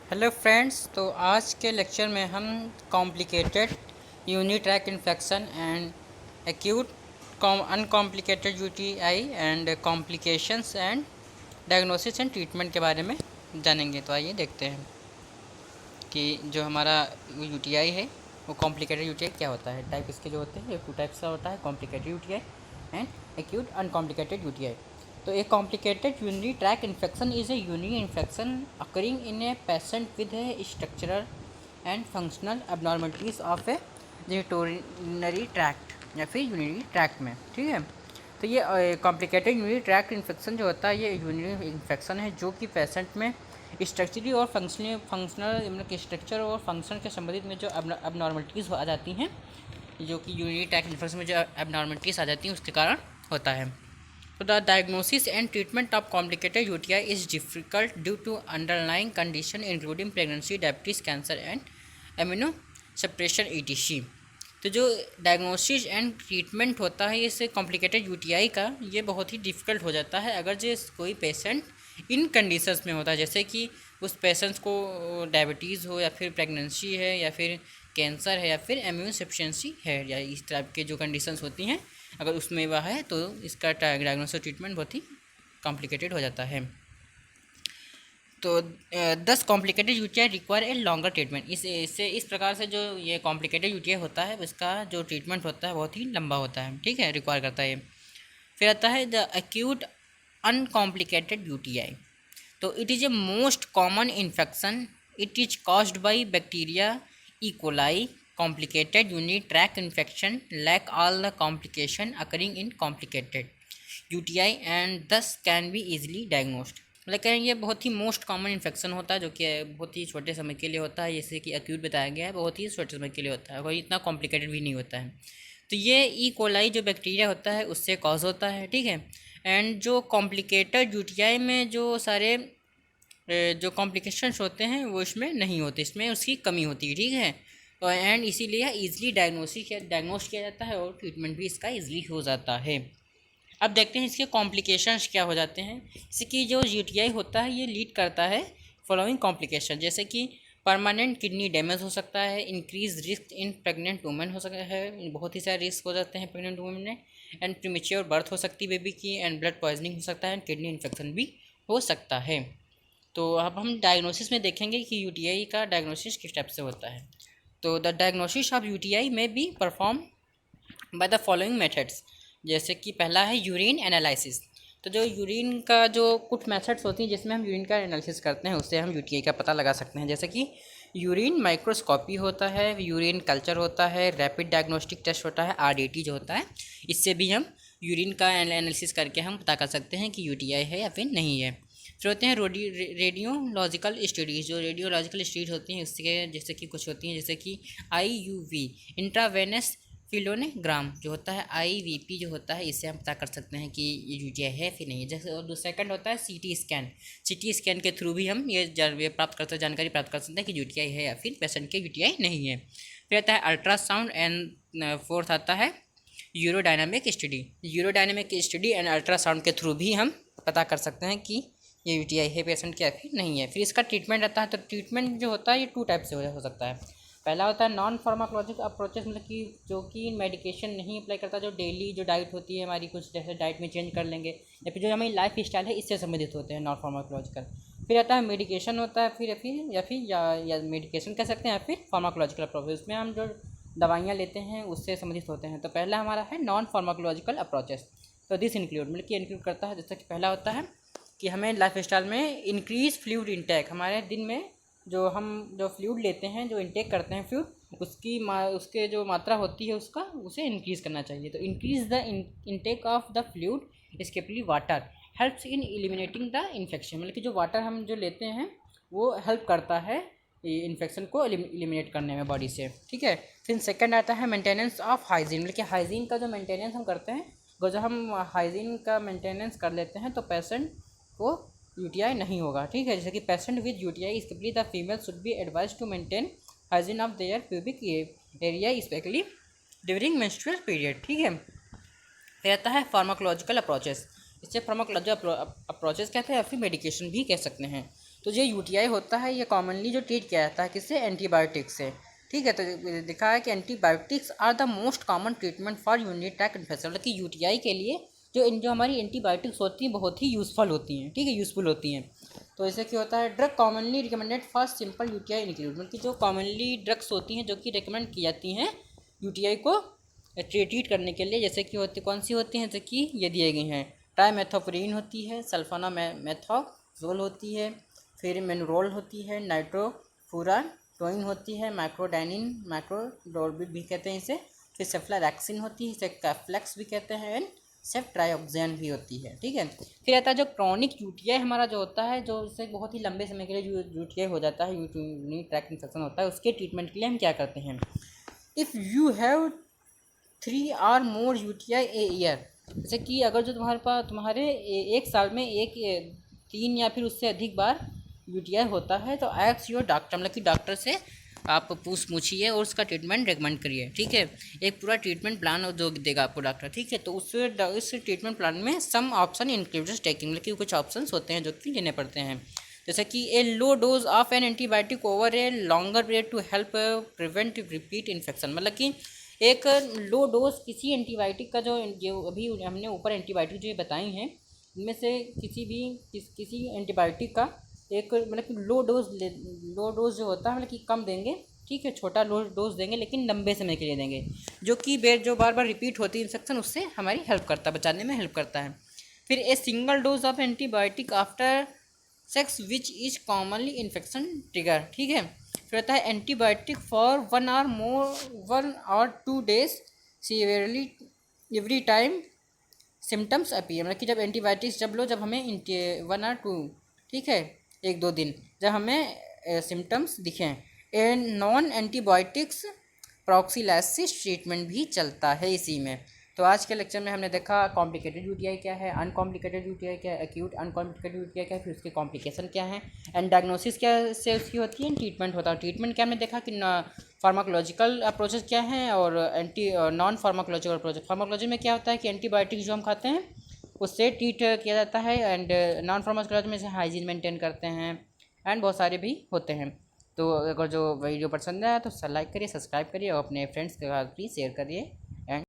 Hello friends, तो आज के लेक्चर में हम complicated urinary tract infection and acute uncomplicated UTI and complications and diagnosis and treatment के बारे में जानेंगे। तो आइए देखते हैं कि जो हमारा यूटीआई है वो कॉम्प्लिकेटेड यूटीआई क्या होता है। टाइप इसके जो होते हैं, ये टू टाइप्स का होता है, complicated UTI and acute uncomplicated UTI. तो a complicated urinary tract infection is a urinary infection occurring in a patient with a structural and functional abnormalities of a urinary tract या फिर urinary tract में। ठीक है, तो ये complicated urinary tract infection जो होता है ये यूरिनरी इन्फेक्शन है जो कि पेशेंट में स्ट्रक्चरली और फंक्शनल मतलब स्ट्रक्चर और फंक्शन के संबंधित में जो एबनॉर्मलिटीज़ आ जाती हैं, जो कि यूरिनरी ट्रैक्ट इन्फेक्शन में जो एबनॉर्मलिटीज़ आ जाती हैं उसके कारण होता है। So the diagnosis and treatment of complicated UTI is difficult due to underlying condition including pregnancy, diabetes, cancer and immunosuppression etc. तो जो डायग्नोसिस एंड ट्रीटमेंट होता है इससे कॉम्प्लिकेटेड यूटीआई का, ये बहुत ही डिफ़िकल्ट हो जाता है अगर जो कोई पेशेंट इन कंडीशंस में होता है, जैसे कि उस पेशेंट्स को डायबिटीज़ हो या फिर प्रेगनेंसी है या फिर कैंसर है या फिर इम्यून सफिशिएंसी है, या इस टाइप के जो कंडीशंस होती हैं अगर उसमें वह है तो इसका डायग्नोसिस ट्रीटमेंट बहुत ही कॉम्प्लिकेटेड हो जाता है। तो 10 complicated UTI require a longer treatment. इस प्रकार से जो ये कॉम्प्लिकेटेड यूटीआई होता है उसका जो ट्रीटमेंट होता है बहुत ही लंबा होता है। ठीक है, रिक्वायर करता है। फिर आता है द एक्यूट अनकॉम्प्लिकेटेड यूटीआई। तो it is a most common infection. It is caused by bacteria E coli. Complicated urinary tract infection lack all the complication occurring in complicated UTI and thus can be easily diagnosed। लेकिन ये बहुत ही most common infection होता है जो कि बहुत ही छोटे समय के लिए होता है, जैसे कि एक्यूट बताया गया है, बहुत ही छोटे समय के लिए होता है, कोई इतना कॉम्प्लिकेटेड भी नहीं होता है। तो ये ई कोलाई जो बैक्टीरिया होता है उससे कॉज होता है। ठीक है, एंड जो कॉम्प्लिकेटेड यूटीआई में जो सारे जो कॉम्प्लिकेशंस होते हैं वो इसमें नहीं होते, इसमें उसकी कमी होती है। ठीक है, एंड इसीलिए ईजिली डायग्नोस किया जाता है और ट्रीटमेंट भी इसका ईजिली हो जाता है। अब देखते हैं इसके कॉम्प्लिकेशंस क्या हो जाते हैं। इसकी जो यूटीआई होता है ये लीड करता है फॉलोइंग कॉम्प्लिकेशन, जैसे कि परमानेंट किडनी डैमेज हो सकता है, increase risk in pregnant women हो सकता है, बहुत ही सारे रिस्क हो जाते हैं प्रेग्नेंट वुमेन में, एंड प्रीमेच्योर बर्थ हो सकती है बेबी की, एंड ब्लड पॉइजनिंग हो सकता है, एंड किडनी इन्फेक्शन भी हो सकता है। तो अब हम डायग्नोसिस में देखेंगे कि यूटीआई का डायग्नोसिस किस टाइप से होता है। तो द डायग्नोसिस ऑफ यूटीआई में be perform by the following methods. जैसे कि पहला है यूरिन एनालिसिस। तो जो यूरिन का जो कुछ मेथड्स होती हैं जिसमें हम यूरिन का एनालिसिस करते हैं उससे हम यूटीआई का पता लगा सकते हैं, जैसे कि यूरिन माइक्रोस्कोपी होता है, यूरिन कल्चर होता है, रैपिड डायग्नोस्टिक टेस्ट होता है, आरडीटी जो होता है, इससे भी हम यूरिन का एनालिसिस करके हम पता कर सकते हैं कि यूटीआई है या फिर नहीं है। फिर होते हैं रेडियोलॉजिकल स्टडीज़। जो रेडियोलॉजिकल स्टडीज़ होती हैं उसके जैसे कि कुछ होती हैं, जैसे कि IUV इंट्रावेनस फिलोनोग्राम जो होता है, IVP जो होता है, इससे हम पता कर सकते हैं कि ये यूटीआई है फिर नहीं है। जैसे और सेकंड होता है CT स्कैन। CT स्कैन के थ्रू भी हम ये जानकारी प्राप्त कर सकते हैं कि यूटीआई है या फिर पेशेंट के यूटीआई नहीं है। फिर आता है अल्ट्रासाउंड, एंड फोर्थ आता है urodynamic study. Urodynamic study and ultrasound के थ्रू भी हम पता कर सकते हैं कि ये यूटीआई है पेशेंट क्या फिर नहीं है। फिर इसका ट्रीटमेंट आता है। तो ट्रीटमेंट जो होता है ये टू टाइप से हो सकता है। पहला होता है नॉन फार्माकोलॉजिकल अप्रोचेस, मतलब कि जो कि मेडिकेशन नहीं अप्लाई करता, जो डेली जो डाइट होती है हमारी, कुछ जैसे डाइट में चेंज कर लेंगे, या फिर जो हमारी लाइफ स्टाइल है इससे संबंधित होते हैं नॉन फार्माकोलॉजिकल। फिर आता है मेडिकेशन होता है, या मेडिकेशन कह सकते हैं, या फिर फार्माकोलॉजिकल अप्रोच, उसमें हम जो दवाइयाँ लेते हैं उससे संबंधित होते हैं। तो पहला हमारा है नॉन फार्माकोलॉजिकल अप्रोचेस। तो दिस इंक्लूड मतलब कि इंक्लूड करता है, जैसे कि पहला होता है कि हमें लाइफ स्टाइल में इंक्रीज फ्लूइड इंटेक, हमारे दिन में जो फ्लूइड लेते हैं, जो इंटेक करते हैं फ्लूइड, उसके जो मात्रा होती है उसे इंक्रीज़ करना चाहिए। तो increase the intake of the fluid specially water helps in eliminating the infection. मतलब कि जो वाटर हम जो लेते हैं वो हेल्प करता है इन्फेक्शन को एलिमिनेट करने में बॉडी से। ठीक है, फिर सेकंड आता है मेंटेनेंस ऑफ हाइजीन। मतलब कि हाइजीन का जो मेंटेनेंस हम करते हैं, जब हम हाइजीन का मेंटेनेंस कर लेते हैं तो पेशेंट को यूटीआई नहीं होगा। ठीक है, जैसे कि patient with UTI specially the female should be advise to maintain hygiene of their pubic area specially during menstrual period. ठीक है, फिर आता है फार्माकोलॉजिकल अप्रोचेस। इससे फार्माकोलॉजिकल अप्रोचेस कहते हैं या फिर मेडिकेशन भी कह सकते हैं। तो जो यूटीआई होता है ये कॉमनली जो ट्रीट किया जाता है किससे, एंटीबायोटिक्स से। ठीक है, तो दिखा है कि antibiotics are the most common treatment for urinary tract infection, मतलब कि यूटीआई के लिए जो हमारी एंटीबायोटिक्स होती हैं बहुत ही यूज़फुल होती हैं। ठीक है, यूज़फुल होती हैं। तो इससे क्या होता है, drug commonly recommended for simple UTI include, मतलब कि जो कॉमनली ड्रग्स होती हैं जो कि रिकमेंड की जाती हैं यूटीआई को ट्रीट करने के लिए, जैसे कि होती कौन सी होती हैं, जैसे कि ये दिए गए हैं, ट्राइमेथोप्रीन होती है, सल्फाना मेथोक्सोल होती है, फिर मेनोरोल होती है, नाइट्रोफुराटोइन होती है, माइक्रोडाइनिन माइक्रोडोर्बिट भी कहते हैं इसे, फिर सेफ्लावैक्सिन होती है, इसे कैफ्लेक्स भी कहते हैं, एंड सेफ्ट्राइऑक्सेन भी होती है। ठीक है, फिर आता है जो क्रॉनिक यूटीआई हमारा जो होता है, जो इससे बहुत ही लंबे समय के लिए जो यूटीआई हो जाता है, यूरिनरी ट्रैक्ट इन्फेक्शन होता है, उसके ट्रीटमेंट के लिए हम क्या करते हैं, इफ़ यू हैव 3 और मोर यूटीआई ए ईयर, जैसे कि अगर जो तुम्हारे एक साल में 3 या फिर उससे अधिक बार यूटीआई होता है, तो एक्स योर डॉक्टर, मतलब कि डॉक्टर से आप पूछिए और उसका ट्रीटमेंट रिकमेंड करिए। ठीक है, एक पूरा ट्रीटमेंट प्लान जो देगा आपको डॉक्टर। ठीक है, तो उस ट्रीटमेंट प्लान में सम ऑप्शन इंक्लूड्स टेकिंग, मतलब कि कुछ ऑप्शंस होते हैं जो कि लेने पड़ते हैं, जैसे कि a low dose of an antibiotic over a longer period to help prevent repeat infection, मतलब कि एक लो डोज किसी एंटीबायोटिक का, जो अभी हमने ऊपर एंटीबायोटिक जो बताई हैं इनमें से किसी एंटीबायोटिक का एक मतलब कि लो डोज जो होता है, मतलब कि कम देंगे। ठीक है, छोटा डोज देंगे लेकिन लंबे समय के लिए देंगे, जो कि जो बार बार रिपीट होती है इन्फेक्शन, उससे हमारी हेल्प करता है, बचाने में हेल्प करता है। फिर a single dose of antibiotic after sex which is commonly infection trigger. ठीक है, फिर होता है antibiotic for 1 or 2 days severely every time symptoms appear, मतलब कि जब एंटीबायोटिक्स जब लो, जब हमें 1 or 2, ठीक है, 1-2 दिन जब हमें सिम्टम्स दिखें। एंड नॉन एंटीबायोटिक्स प्रॉक्सिलैसिस ट्रीटमेंट भी चलता है इसी में। तो आज के लेक्चर में हमने देखा कॉम्प्लिकेटेड यूटीआई क्या है, अनकॉम्प्लिकेटेड यूटीआई क्या है, एक्यूट अनकॉम्प्लिकेटेड यूटीआई क्या है, फिर उसके कॉम्प्लिकेशन क्या है, एंड डायग्नोसिस क्या से उसकी होती है, ट्रीटमेंट होता है। ट्रीटमेंट क्या हमने देखा कि फार्माकोलॉजिकल अप्रोचेस क्या हैं और नॉन फार्माकोलॉजिकल अप्रोच। फार्माकोलॉजी में क्या होता है कि एंटीबायोटिक्स जो हम खाते हैं उससे ट्रीट किया जाता है, एंड नॉन फार्माकोलॉजी में से हाइजीन मेंटेन करते हैं, एंड बहुत सारे भी होते हैं। तो अगर जो वीडियो पसंद आया तो लाइक करिए, सब्सक्राइब करिए और अपने फ्रेंड्स के साथ भी शेयर करिए। एंड